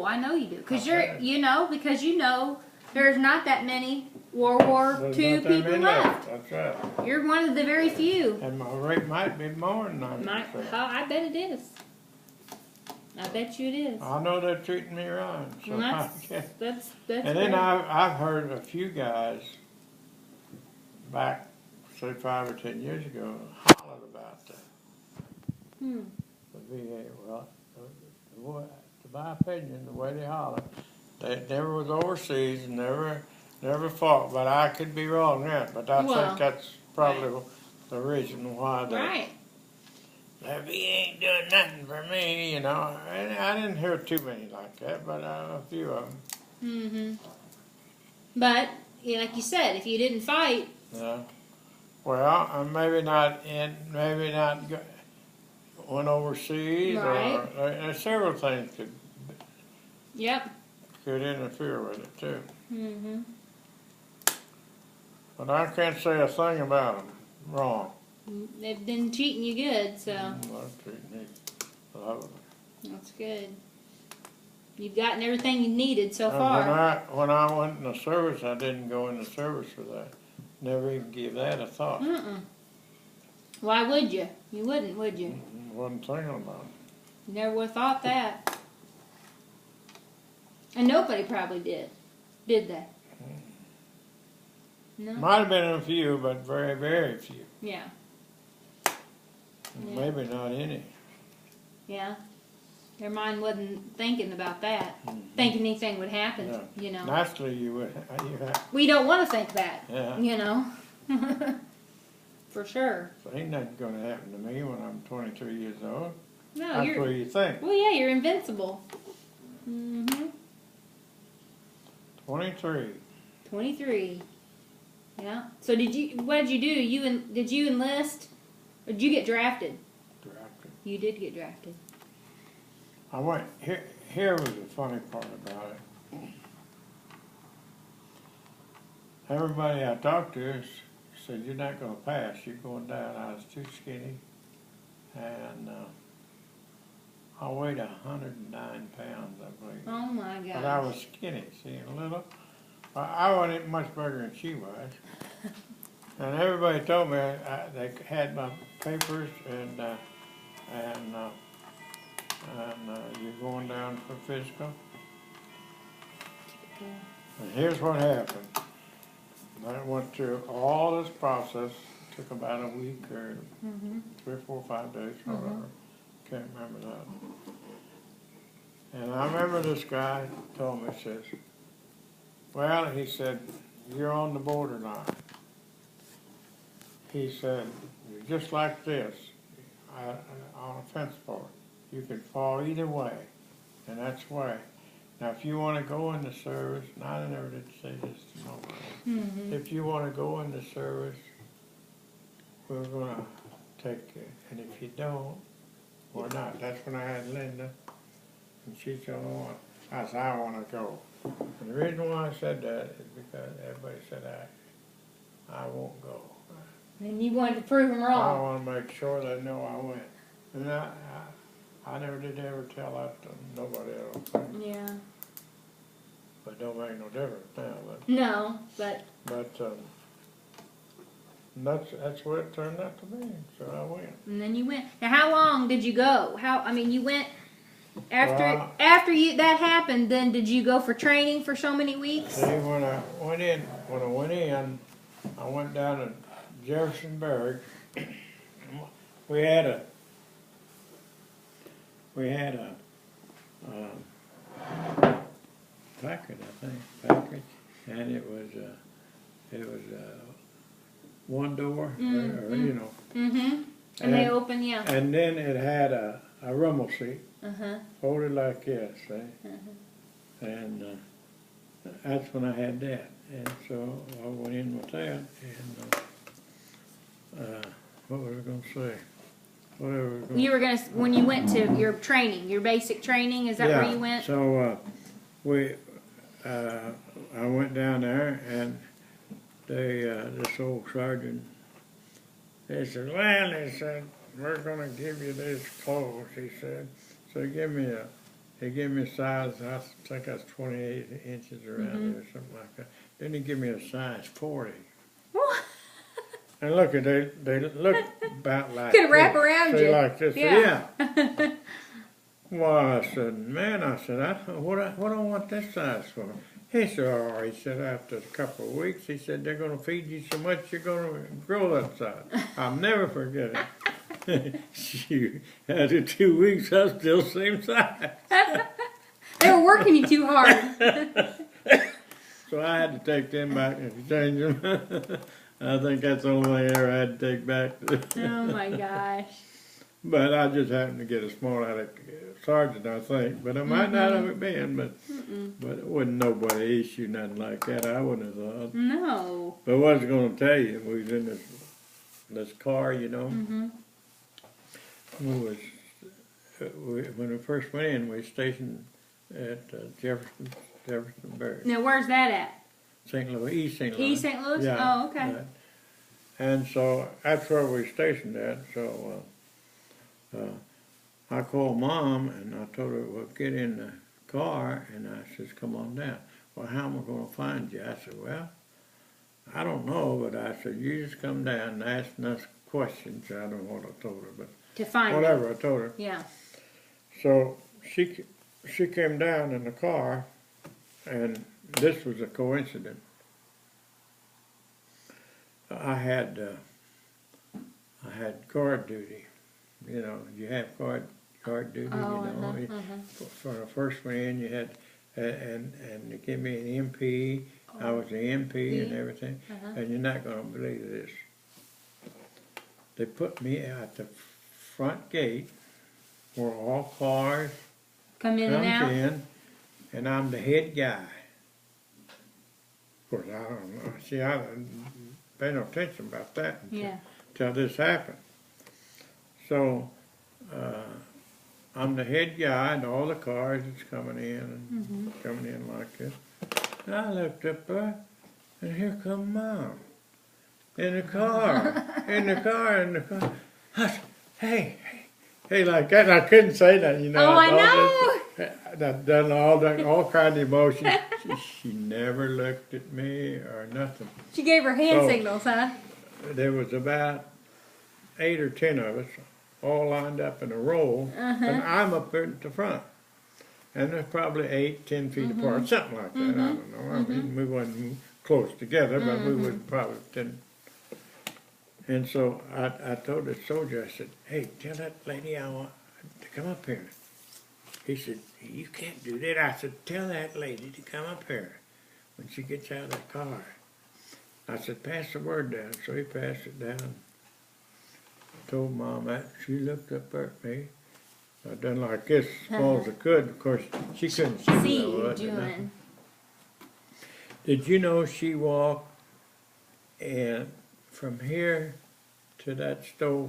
Oh, I know you do. Because because you know there's not that many World War II people left. That's right. You're one of the very few. And my rate might be more than 90%. I bet it is. I bet you it is. I know they're treating me right. So well, that's and then I've heard a few guys back, say 5 or 10 years ago, hollered about that. The VA. Well, to my opinion, the way they hollered, they never was overseas and never fought. But I could be wrong there. But I think that's probably the reason why they. The VA ain't doing nothing for me, you know. And I didn't hear too many like that, but a few of them. But like you said, if you didn't fight. Yeah. Well, maybe not went overseas, or there's several things could interfere with it too. But I can't say a thing about them wrong. They've been treating you good, so. They're treating me lovely. That's good. You've gotten everything you needed so far. When I went in the service, I didn't go in the service for that. Never even give that a thought. Why would you? You wouldn't, would you? Wasn't thinking about it. You never would have thought that. And nobody probably did they? No. Might have been a few, but very, very few. Yeah. Maybe not any. Yeah. Their mind wasn't thinking about that. Thinking anything would happen, you know. Naturally, you would. We don't want to think that, yeah. You know. For sure. So ain't nothing going to happen to me when I'm 23 years old. No, that's what you think. Well, yeah, you're invincible. 23. 23. Yeah. So what did you do? Did you enlist? Or did you get drafted? Drafted. You did get drafted. I went, here was the funny part about it. Everybody I talked to said, you're not going to pass, you're going down. I was too skinny. And I weighed 109 pounds, I believe. Oh my God. But I was skinny, see, a little. I wasn't much bigger than she was. And everybody told me they had my papers and you're going down for physical. And here's what happened. I went through all this process. It took about a week or 3 or 4 or 5 days, whatever. Can't remember that. And I remember this guy told me, says, well, he said, you're on the borderline. He said, you're just like this on a fence post. You can fall either way, and that's why. Now, if you want to go in the service, and I never did say this to nobody, if you want to go in the service, we're going to take you. And if you don't, we're not. That's when I had Linda, and she said, oh, I said, I want to go. And the reason why I said that is because everybody said I won't go. And you wanted to prove them wrong. I want to make sure they know I went. And I never did ever tell that to nobody else. Yeah. But it don't make no difference now. But, no, but. But that's what it turned out to be. So I went. And then you went. Now, how long did you go? You went after that happened. Then did you go for training for so many weeks? See, when I went in, I went down to Jeffersonburg. We had a package, and it was one door, you know. And they open, yeah. And then it had a rumble seat, folded like this, see? And that's when I had that, and so I went in with that, and what was I going to say? You were going to, when you went to your training, your basic training, is that where you went? So I went down there, and this old sergeant, he said, well, he said, we're going to give you these clothes, he said. So he gave me He gave me a size, I think that's 28 inches around there, something like that. Then he gave me a size 40. And look, they look about like Could wrap this. around See, you. like this. Yeah. Well, I said, man, what I want this size for? He said, oh, he said, after a couple of weeks, he said, they're going to feed you so much you're going to grow that size. I'll never forget it. Shoot, after 2 weeks, I was still same size. They were working you too hard. So I had to take them back and change them. I think that's the only thing I ever had to take back. Oh my gosh. But I just happened to get a small attic sergeant, I think. But I might not have been, but it wasn't nobody issue, nothing like that. I wouldn't have thought. No. But what I was going to tell you, we was in this car, you know. When we first went in, we stationed at Jeffersonburg. Now, where's that at? St. Louis, East St. Louis. East St. Louis? Yeah, Oh, okay. right. And so that's where we stationed at. So I called Mom and I told her, well, get in the car. And I says, come on down. Well, how am I going to find you? I said, well, I don't know. But I said, you just come down and ask us questions. I don't know what I told her, but To find whatever you. I told her. Yeah. So she came down in the car, and this was a coincidence. I had guard duty. You know, you have guard duty. Oh, you know, for the first one in, you had, and they gave me an MP. I was the MP and everything. And you're not going to believe this. They put me at the front gate where all cars Come in and out? comes in, and I'm the head guy. Of course, I don't know. See, I didn't pay no attention about that until this happened. So, I'm the head guy, and all the cars that's coming in, and coming in like this. And I looked up there, and here come Mom. In the car, I said, hey, like that. I couldn't say that, you know. Oh, I know. I've done all kinds of emotions. She never looked at me or nothing. She gave her hand signals, huh? There was about 8 or 10 of us, all lined up in a row, and I'm up there at the front. And there's probably 8, 10 feet apart, something like that. I don't know. I mean, we wasn't close together, but we would probably 10. And so I told the soldier, I said, hey, tell that lady I want to come up here. He said, you can't do that. I said, tell that lady to come up here when she gets out of the car. I said, pass the word down. So he passed it down. Told Mom that. She looked up at me. I done like this as small as I could. Of course, she couldn't see what I was doing. Did you know she walked and from here to that stove